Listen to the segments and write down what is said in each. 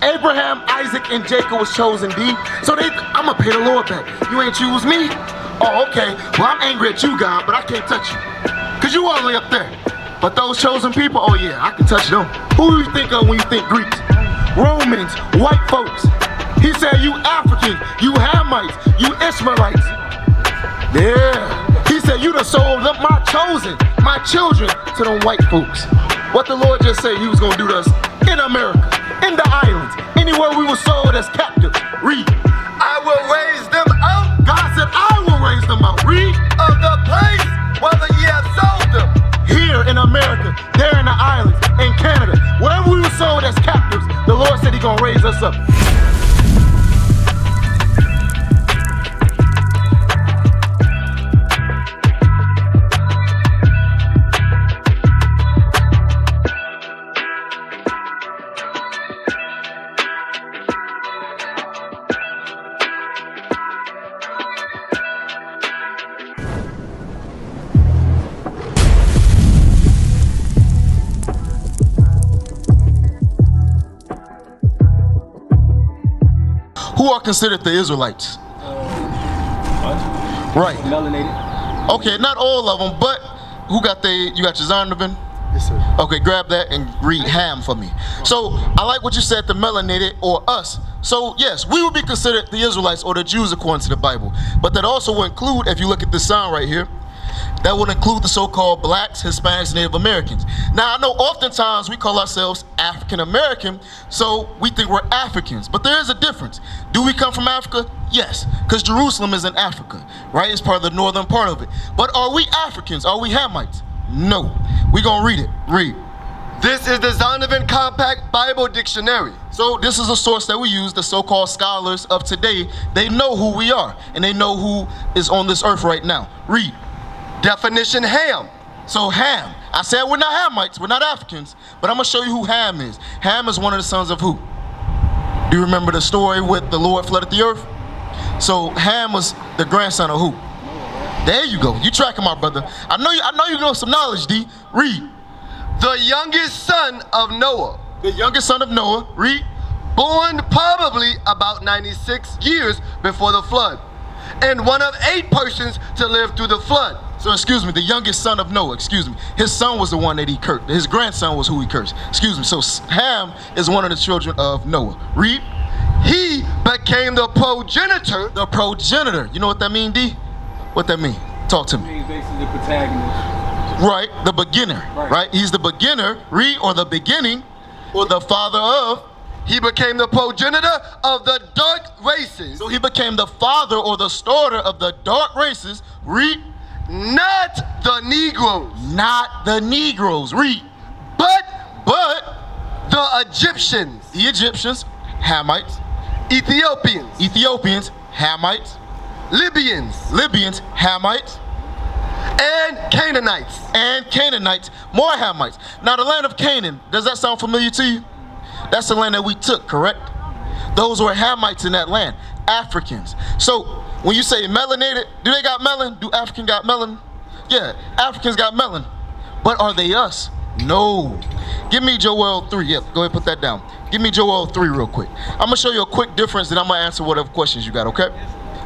Abraham, Isaac, and Jacob was chosen, D. So I'm going to pay the Lord back. You ain't choose me? Oh, okay. Well, I'm angry at you, God, but I can't touch you. Because you all the way up there. But those chosen people, oh yeah, I can touch them. Who do you think of when you think Greeks? Romans, white folks. He said, you Africans, you Hamites, you Israelites. Yeah. He said, you done sold them, my chosen, my children, to them white folks. What the Lord just said he was going to do to us in America, in the islands, anywhere we were sold as captives. Read. I will raise them out. God said, I will raise them out. Read. Of the place whether ye have sold them. Here in America, there in the islands, in Canada, wherever we were sold as captives, the Lord said he's going to raise us up. Who are considered the Israelites? Right. Melanated. Okay, not all of them, but who got you got your Yawanathan? Yes, sir. Okay, grab that and read Ham for me. So, I like what you said, the melanated or us. So, yes, we would be considered the Israelites or the Jews according to the Bible. But that also would include, if you look at this sign right here, that would include the so-called blacks, Hispanics, Native Americans. Now, I know oftentimes we call ourselves African American, so we think we're Africans. But there is a difference. Do we come from Africa? Yes, because Jerusalem is in Africa, right? It's part of the northern part of it. But are we Africans? Are we Hamites? No. We're going to read it. Read. This is the Zondervan Compact Bible Dictionary. So this is a source that we use, the so-called scholars of today. They know who we are, and they know who is on this earth right now. Read. Definition: Ham. So Ham, I said we're not Hamites, we're not Africans, but I'm going to show you who Ham is. Ham is one of the sons of who? Do you remember the story with the Lord flooded the earth? So Ham was the grandson of who? There you go. You tracking, my brother. I know you know some knowledge, D. Read. The youngest son of Noah. The youngest son of Noah. Read. Born probably about 96 years before the flood, and one of 8 persons to live through the flood. So excuse me, the youngest son of Noah, excuse me. His son was the one that he cursed. His grandson was who he cursed. Excuse me. So Ham is one of the children of Noah. Read. He became the progenitor. The progenitor. You know what that mean, D? What that mean? Talk to me. He's basically the protagonist. Right, the beginner. Right. He's the beginner. Read. Or the beginning. Or the father of. He became the progenitor of the dark races. So he became the father or the starter of the dark races. Read. Not the Negroes. Not the Negroes. Read. But the Egyptians. The Egyptians, Hamites. Ethiopians, Hamites. Libyans, Hamites. and Canaanites, more Hamites. Now the land of Canaan, does that sound familiar to you? That's the land that we took, correct? Those were Hamites in that land, Africans. So when you say melanated, do they got melon? Do Africans got melon? Yeah, Africans got melon. But are they us? No. Give me Joel 3. Yep, go ahead and put that down. Give me Joel 3 real quick. I'm going to show you a quick difference, then I'm going to answer whatever questions you got, okay?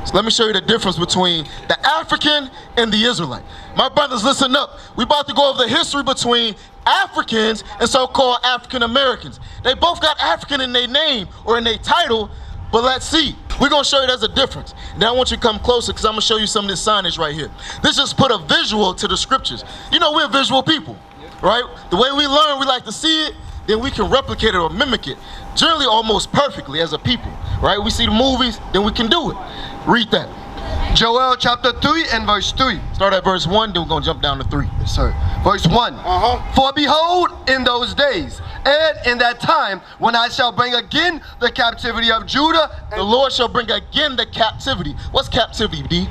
So let me show you the difference between the African and the Israelite. My brothers, listen up. We're about to go over the history between Africans and so-called African Americans. They both got African in their name or in their title, but let's see. We're going to show you there's a difference. Now I want you to come closer because I'm going to show you some of this signage right here. This just put a visual to the scriptures. You know, we're visual people, right? The way we learn, we like to see it, then we can replicate it or mimic it, generally almost perfectly as a people, right? We see the movies, then we can do it. Read that. Joel chapter 3 and verse 3. Start at verse 1, then we're going to jump down to 3. Yes, sir. Verse 1. For behold, in those days, and in that time, when I shall bring again the captivity of Judah, the Lord shall bring again the captivity. What's captivity, D?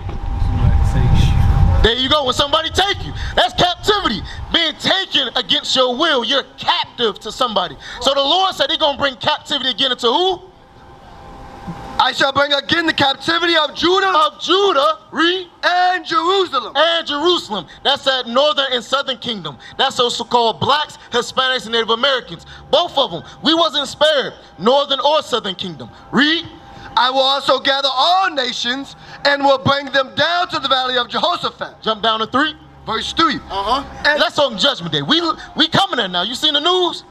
There you go, when somebody take you. That's captivity. Being taken against your will. You're captive to somebody. So the Lord said he's going to bring captivity again into who? I shall bring again the captivity of Judah. Of Judah, read. And Jerusalem. And Jerusalem. That's that northern and southern kingdom. That's also called blacks, Hispanics, and Native Americans. Both of them. We wasn't spared, northern or southern kingdom. Read. I will also gather all nations and will bring them down to the valley of Jehoshaphat. Jump down to 3. Verse 3. And that's on Judgment Day. We coming there now. You seen the news?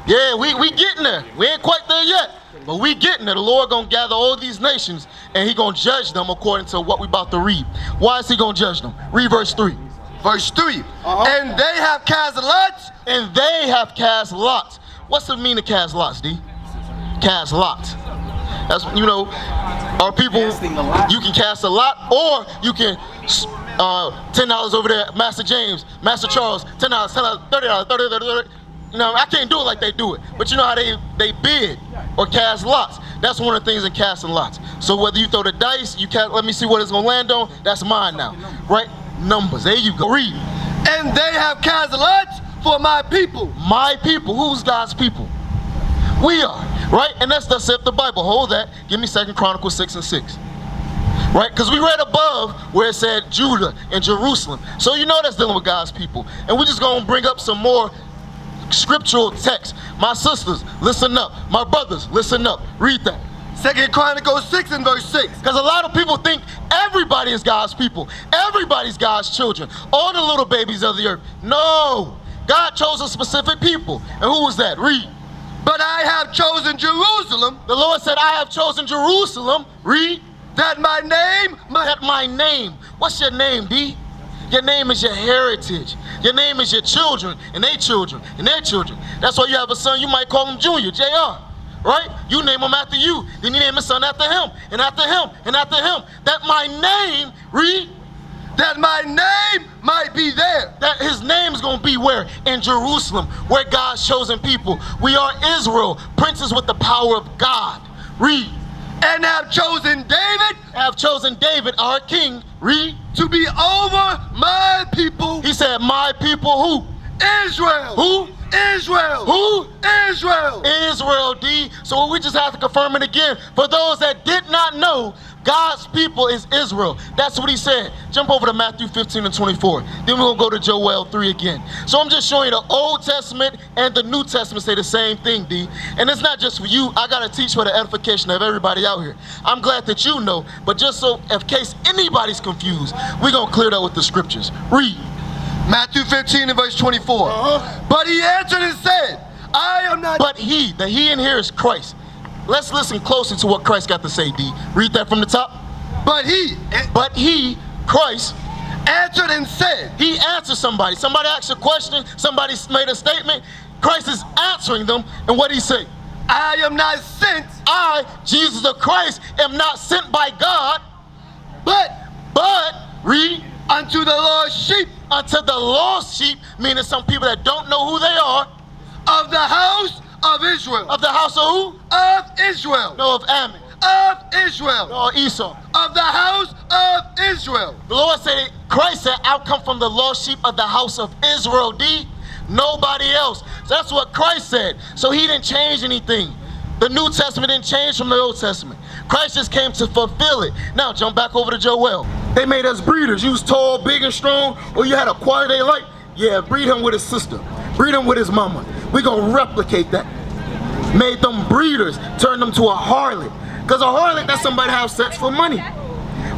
Yeah, we getting there. We ain't quite there yet, but we getting there. The Lord gonna gather all these nations, and he gonna judge them according to what we about to read. Why is he gonna judge them? Read verse 3. Verse 3. And they have cast lots. And they have cast lots. What's the meaning of cast lots, D? Cast lots. That's, you know, our people, you can cast a lot, or you can, $10 over there, Master James, Master Charles, $10, $10, $30, $30. You know, I can't do it like they do it, but you know how they bid or cast lots. That's one of the things in casting lots. So whether you throw the dice, you cast, let me see what it's gonna land on, that's mine now, right? Numbers, there you go, read. And they have cast lots for my people. My people, who's God's people? We are, right? And that's thus saith the Bible. Hold that. Give me 2 Chronicles 6 and 6. Right? Because we read above where it said Judah and Jerusalem. So you know that's dealing with God's people. And we're just going to bring up some more scriptural text. My sisters, listen up. My brothers, listen up. Read that. 2 Chronicles 6 and verse 6. Because a lot of people think everybody is God's people. Everybody's God's children. All the little babies of the earth. No. God chose a specific people. And who was that? Read. But I have chosen Jerusalem. The Lord said, I have chosen Jerusalem. Read. That my name might. That my name. What's your name, D? Your name is your heritage. Your name is your children and their children and their children. That's why you have a son, you might call him Junior, JR. Right? You name him after you. Then you name a son after him, and after him, and after him. That my name, read. That my name might be there. That his name is going to be where? In Jerusalem, where God's chosen people. We are Israel, princes with the power of God. Read. And have chosen David. Have chosen David, our king. Read. To be over my people. He said, my people who? Israel. Who? Israel. Who? Israel. Israel, D. So we just have to confirm it again. For those that did not know, God's people is Israel. That's what he said. Jump over to Matthew 15 and 24. Then we're going to go to Joel 3 again. So I'm just showing you the Old Testament and the New Testament say the same thing, D. And it's not just for you. I got to teach for the edification of everybody out here. I'm glad that you know, but just so in case anybody's confused, we're going to clear that with the scriptures. Read. Matthew 15 and verse 24. But he answered and said, I am not. But he, the he in here is Christ. Let's listen closely to what Christ got to say, D. Read that from the top. But he, Christ, answered and said. He answered somebody. Somebody asked a question. Somebody made a statement. Christ is answering them. And what did he say? I am not sent. I, Jesus the Christ, am not sent by God. But, read. Unto the lost sheep. Unto the lost sheep, meaning some people that don't know who they are. Of the house of Israel. Of the house of who? Of Israel. No, of Ammon. Of Israel. No, Esau. Of the house of Israel. The Lord said, Christ said, I'll come from the lost sheep of the house of Israel, D. Nobody else. So that's what Christ said. So he didn't change anything. The New Testament didn't change from the Old Testament. Christ just came to fulfill it. Now jump back over to Joel. They made us breeders. You was tall, big, and strong, or you had a quality light. Yeah, breed him with his sister. Breed him with his mama. We're going to replicate that. Made them breeders, turned them to a harlot. Because a harlot, that's somebody have sex for money.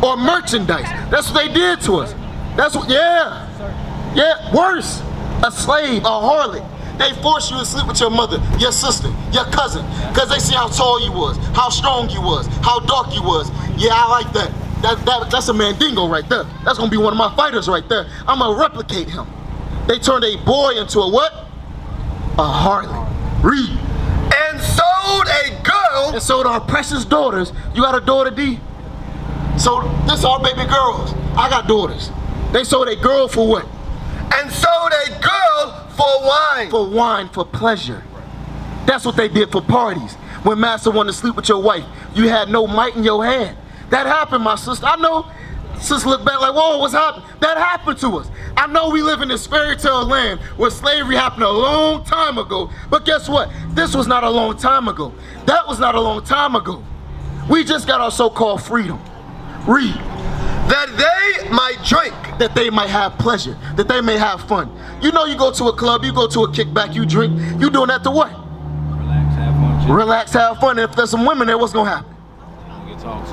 Or merchandise. That's what they did to us. That's what, yeah, worse. A slave, a harlot. They force you to sleep with your mother, your sister, your cousin, because they see how tall you was, how strong you was, how dark you was. Yeah, I like that. That's a mandingo right there. That's gonna be one of my fighters right there. I'm gonna replicate him. They turned a boy into a what? A harlot. Read. And sold a girl. And sold our precious daughters. You got a daughter, D? So this are baby girls. I got daughters. They sold a girl for what? And sold a girl for wine. For wine, for pleasure. That's what they did for parties. When master wanted to sleep with your wife, you had no might in your hand. That happened, my sister. I know. Sister look back like, whoa, what's happening? That happened to us. I know we live in this fairy tale land where slavery happened a long time ago. But guess what? This was not a long time ago. That was not a long time ago. We just got our so-called freedom. Read. That they might drink. That they might have pleasure. That they may have fun. You know, you go to a club, you go to a kickback, you drink. You doing that to what? Relax, have fun. Relax, have fun. And if there's some women there, what's gonna happen?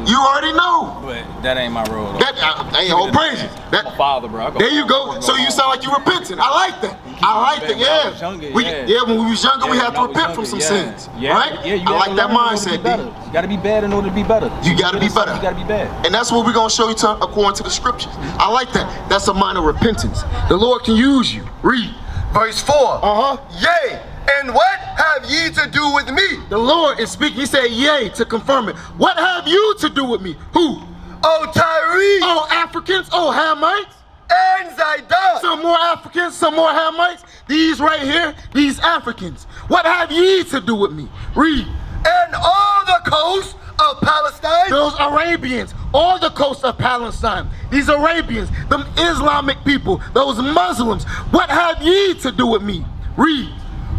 You already know. But that ain't my role. That ain't all praises. I'm a father, bro. There you go. So you sound like you repenting. I like that. I like that. Yeah. When we was younger, we had to repent from some sins. Right? Yeah, I like that mindset. You gotta be bad in order to be better. You gotta be better. You gotta be bad. And that's what we're gonna show you according to the scriptures. I like that. That's a mind of repentance. The Lord can use you. Read. Verse 4. Yea, and what have ye to do with me? The Lord is speaking. He said, yea, to confirm it. What have you to do with me? Who? O Tyre. Oh, Africans. Oh, Hamites. And Zidon. Some more Africans, some more Hamites. These right here, these Africans. What have ye to do with me? Read. And all the coast of Palestine. Those Arabians, all the coast of Palestine. These Arabians, them Islamic people, those Muslims. What have ye to do with me? Read.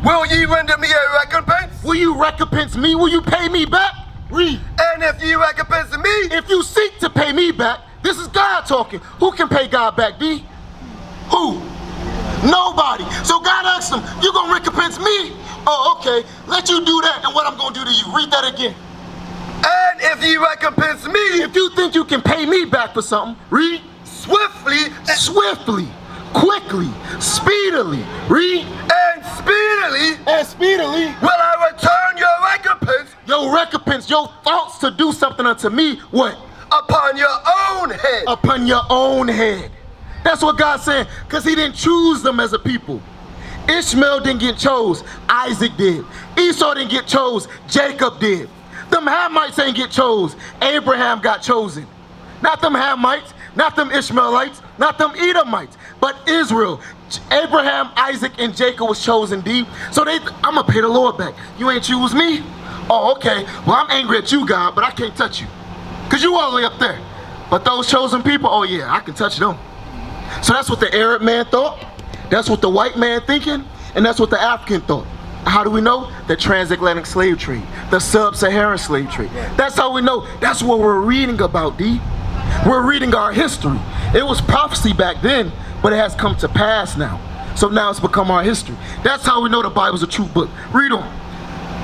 Will ye render me a recompense? Will you recompense me? Will you pay me back? Read. And if ye recompense me, if you seek to pay me back, this is God talking. Who can pay God back, D? Who? Nobody. So God asked him, you gonna recompense me? Oh, okay. Let you do that, and what I'm gonna do to you. Read that again. And if ye recompense me, if you think you can pay me back for something, read. Swiftly, quickly, speedily, read. And speedily will I return your recompense. Your recompense, your thoughts to do something unto me, what? Upon your own head. Upon your own head. That's what God's saying, because he didn't choose them as a people. Ishmael didn't get chose, Isaac did. Esau didn't get chose, Jacob did. Them Hamites ain't get chose, Abraham got chosen. Not them Hamites, not them Ishmaelites, not them Edomites, but Israel. Abraham, Isaac, and Jacob was chosen, D. So I'm gonna pay the Lord back. You ain't choose me? Oh, okay. Well, I'm angry at you, God, but I can't touch you. Because you all the way up there. But those chosen people, oh yeah, I can touch them. So that's what the Arab man thought. That's what the white man thinking. And that's what the African thought. How do we know? The transatlantic slave trade. The sub-Saharan slave trade. That's how we know. That's what we're reading about, D. We're reading our history. It was prophecy back then, but it has come to pass now. So now it's become our history. That's how we know the Bible's a true book. Read on.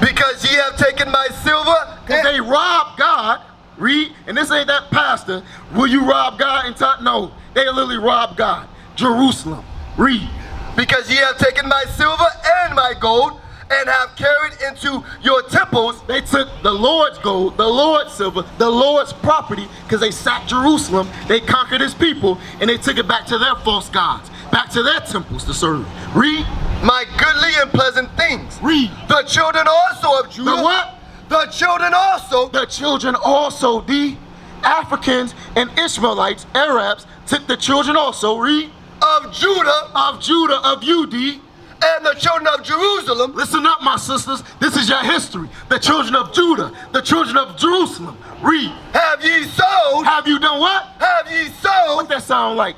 Because ye have taken my silver. Because they robbed God. Read. And this ain't that pastor. Will you rob God and talk? No. They literally robbed God. Jerusalem. Read. Because ye have taken my silver and my gold, and have carried into your temples. They took the Lord's gold, the Lord's silver, the Lord's property, because they sacked Jerusalem, they conquered his people, and they took it back to their false gods, back to their temples to serve. Read. My goodly and pleasant things. Read. The children also of Judah. The what? The children also. The children also, the Africans and Ishmaelites, Arabs, took the children also, read. Of Judah. Of Judah, of you, D. And the children of Jerusalem. Listen up, my sisters. This is your history. The children of Judah, the children of Jerusalem. Read. Have ye sold? Have you done what? Have ye sold? What that sound like?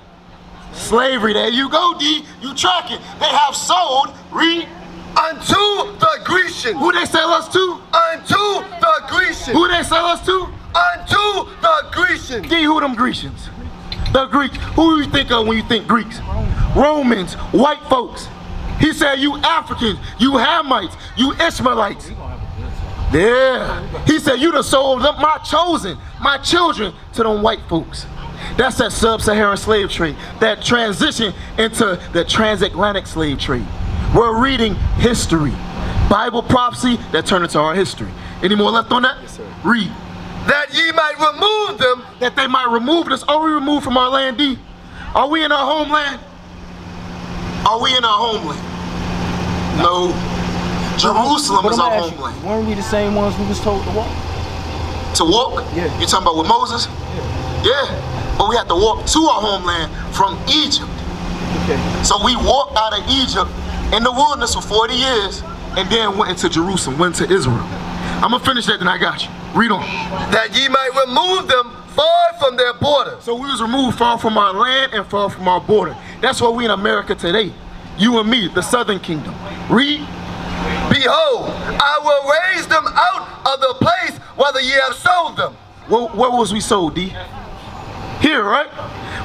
Slavery. There you go, D. You track it. They have sold. Read. Unto the Grecians. Who they sell us to? Unto the Grecians. Who they sell us to? Unto the Grecians. D, who them Grecians? The Greeks. Who do you think of when you think Greeks? Romans, white folks. He said, you Africans, you Hamites, you Ishmaelites. Yeah. He said, you done sold them, my chosen, my children, to them white folks. That's that sub-Saharan slave trade, that transition into the transatlantic slave trade. We're reading history. Bible prophecy that turned into our history. Any more left on that? Yes, sir. Read. That ye might remove them. That they might remove us. Are we removed from our land, D? Are we in our homeland? Are we in our homeland? No. Jerusalem is our homeland. Weren't we the same ones who was told to walk? To walk? Yeah. You talking about with Moses? Yeah. But we had to walk to our homeland from Egypt. Okay. So we walked out of Egypt in the wilderness for 40 years and then went into Jerusalem, went to Israel. I'm gonna finish that, then I got you. Read on. That ye might remove them far from their borders. So we was removed far from our land and far from our border. That's why we in America today. You and me, the Southern Kingdom. Read. Behold, I will raise them out of the place where whether ye have sold them. Where was we sold, D? Here, right?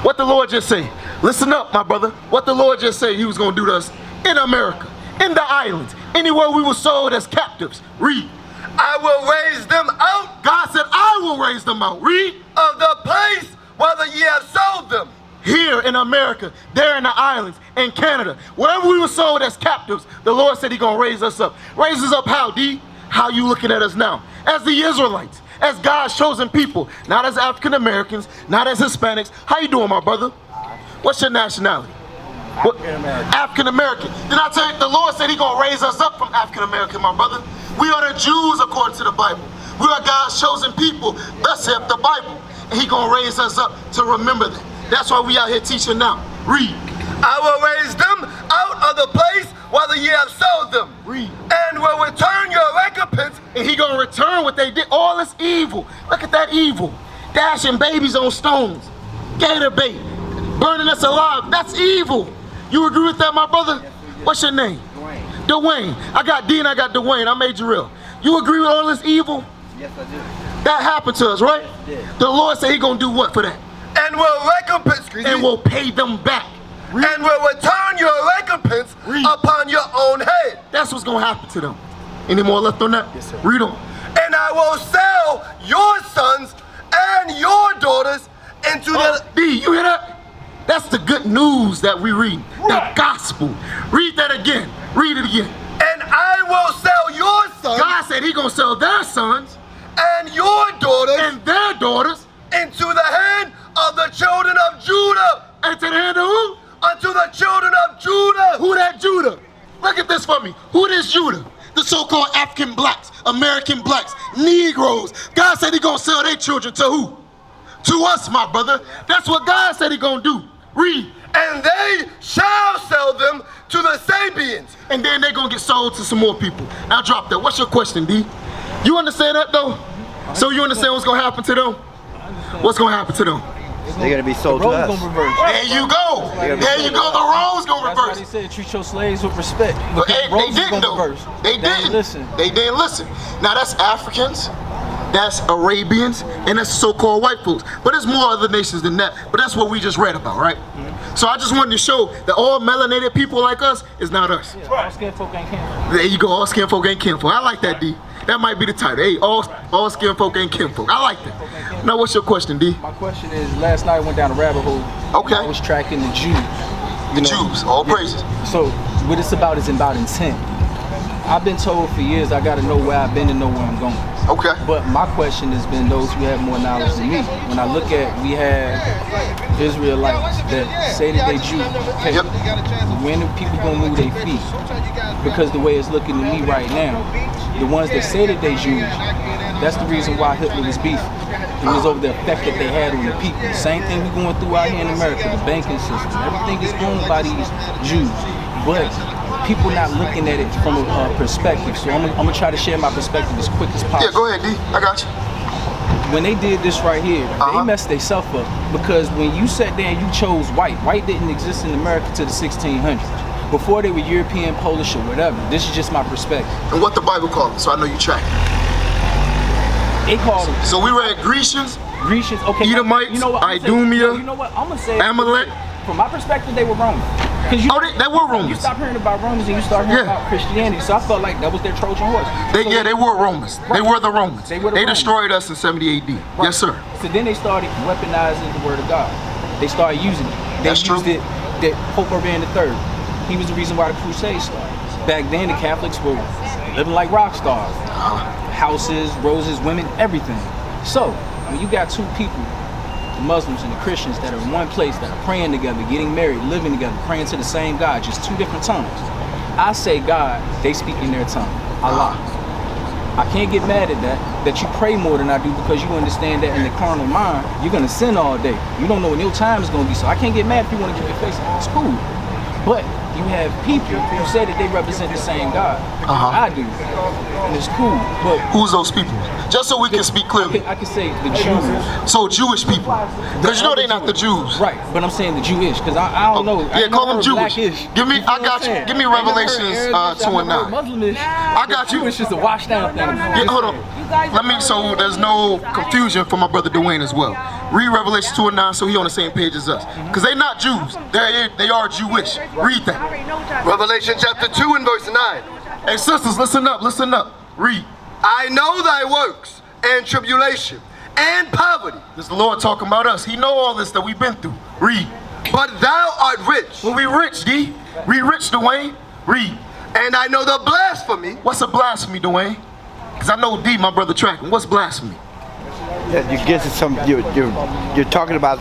What the Lord just say? Listen up, my brother. What the Lord just say he was going to do to us in America, in the islands, anywhere we were sold as captives. Read. I will raise them out. God said, I will raise them out. Read. Of the place whether ye have sold them. Here in America, there in the islands, in Canada, wherever we were sold as captives, the Lord said He's gonna raise us up. Raise us up how, D? How you looking at us now? As the Israelites, as God's chosen people, not as African Americans, not as Hispanics. How you doing, my brother? What's your nationality? African American. Then I tell you, the Lord said He's gonna raise us up from African American, my brother. We are the Jews according to the Bible. We are God's chosen people. Thus saith the Bible. And He's gonna raise us up to remember that. That's why we out here teaching now. Read. I will raise them out of the place whether ye have sold them. Read. And will return your recompense. And He gonna return what they did. All this evil. Look at that evil. Dashing babies on stones. Gator bait. Burning us alive. That's evil. You agree with that, my brother? What's your name? Dwayne. I got D and I got Dwayne. I made you real. You agree with all this evil? Yes, I do. That happened to us, right? Yeah. The Lord said He gonna do what for that? And will recompense. And will pay them back. Read. And will return your recompense upon your own head. That's what's gonna happen to them. Any more left on that? Yes, sir. Read on. And I will sell your sons and your daughters into the... D, you hear that? That's the good news that we read. The gospel. Read that again. Read it again. And I will sell your sons God said He gonna sell their sons and your daughters and their daughters into the hand of the children of Judah. and to the hand of who? Unto the children of Judah. Who that Judah? Look at this for me. Who this Judah? The so-called African blacks, American blacks, Negroes. God said He gonna sell their children to who? To us, my brother. That's what God said He gonna do. Read. And they shall sell them to the Sabians. And then they're gonna get sold to some more people. Now drop that. What's your question, D? You understand that though? So you understand what's gonna happen to them? What's gonna happen to them? They're gonna be sold The to role's us. gonna reverse. There you go. There you go. The role's gonna That's why reverse. they said treat your slaves with respect. But Because the they roles is didn't gonna though. reverse. They didn't. Listen. They didn't listen. Now that's Africans, that's Arabians, and that's so-called white folks. But there's more other nations than that. But that's what we just read about, right? So I just wanted to show that all melanated people like us is not us. Yeah, all skin folk ain't kinfolk. There you go. All skin folk ain't kinfolk. I like that, D. That might be the title. Hey, all skin folk ain't kinfolk. I like that. Now what's your question, D? My question is, last night I went down a rabbit hole. Okay. I was tracking the Jews. The Jews, all praises. So what it's about is about intent. I've been told for years I gotta know where I've been to know where I'm going. Okay. But my question has been those who have more knowledge than me. When I look at, we have Israelites that say that they Jew. Okay, Yep. when do people gonna move their feet? Because the way it's looking to me right now, the ones that say that they Jews, that's the reason why Hitler was beefing. It was over the effect that they had on the people. Same thing we're going through out here in America, the banking system. Everything is owned by these Jews. But people not looking at it from a perspective. So I'm gonna try to share my perspective as quick as possible. Yeah, go ahead, D. I got you. When they did this right here, they messed themselves up. Because when you sat there and you chose white didn't exist in America till the 1600s. Before they were European, Polish, or whatever. This is just my perspective. And what the Bible called it, so I know you track it. They called them So we read Grecians, Grecians. Okay, Edomites, you know what? Idumea, You know what? I'm gonna say. Amalek. From my perspective, they were Romans. Because Oh, they were Romans. You stop hearing about Romans and you start hearing Yeah. about Christianity. So I felt like that was their Trojan horse. They were Romans. They were the Romans. They were the Romans. destroyed us in 70 AD. Right. Yes, sir. So then they started weaponizing the word of God. They started using it. They That's used true. it that Pope Urban III. He was the reason why the Crusades started. Back then, the Catholics were living like rock stars. Houses, roses, women, everything. So when you got two people, the Muslims and the Christians, that are in one place, that are praying together, getting married, living together, praying to the same God, just two different tongues. I say God, they speak in their tongue, Allah. I can't get mad at that you pray more than I do, because you understand that in the carnal mind, you're gonna sin all day. You don't know when your time is gonna be, so I can't get mad if you wanna give your face. It's cool. But you have people who say that they represent the same God. I do. And it's cool. But Who's those people? Just so we can speak clearly. I can say the Jews. So Jewish people. Because you know they're not the Jews. Right, but I'm saying the Jewish, because I don't know. Yeah, call them Jewish. Give me, I got you. Give me Revelations 2 and 9. Muslimish. I got you. Jewish is a washed down thing. Yeah, hold on. so there's no confusion for my brother Dwayne as well. Read Revelation 2:9 so he on the same page as us. Because they not Jews, they are Jewish. Read that. Revelation chapter 2 and verse 9. Hey sisters, listen up. Read. I know thy works and tribulation and poverty. This is the Lord talking about us. He know all this that we've been through. Read. But thou art rich. Well, we rich, D. We rich, Dwayne. Read. And I know the blasphemy. What's a blasphemy, Dwayne? Because I know D, my brother tracking. What's blasphemy? You're talking about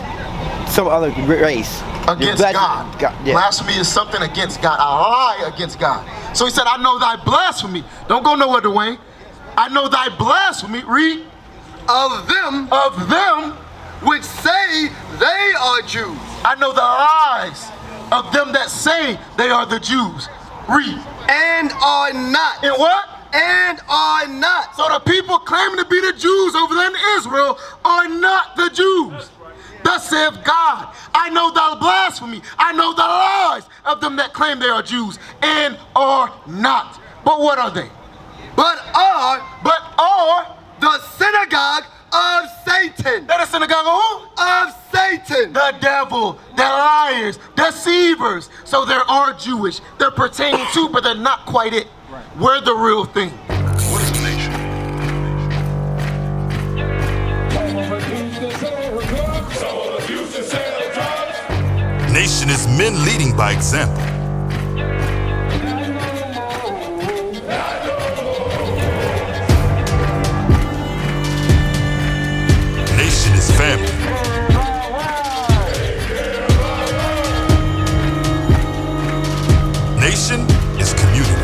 some other race. Against God. Yeah. Blasphemy is something against God. A lie against God. So he said, I know thy blasphemy. Don't go nowhere, Dwayne. I know thy blasphemy. Read. Of them which say they are Jews. I know the lies of them that say they are the Jews. Read. And are not. And what? And are not. So the people claiming to be the Jews over there in Israel are not the Jews. Thus saith God, I know the blasphemy, I know the lies of them that claim they are Jews and are not. But what are they? But are the synagogue of Satan. That is synagogue of who? Of Satan. The devil. They're liars, deceivers. So they are Jewish. They're pertaining to, but they're not quite it. Right. We're the real thing. What is a nation? Nation is men leading by example. Nation is family. Nation is community.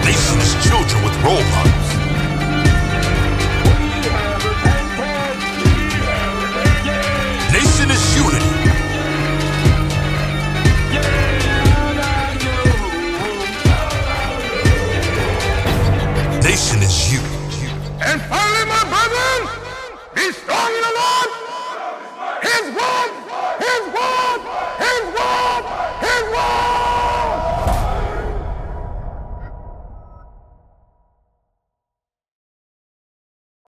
Nation is children with role models. Nation is unity. Nation is you. And finally, my brother, be strong.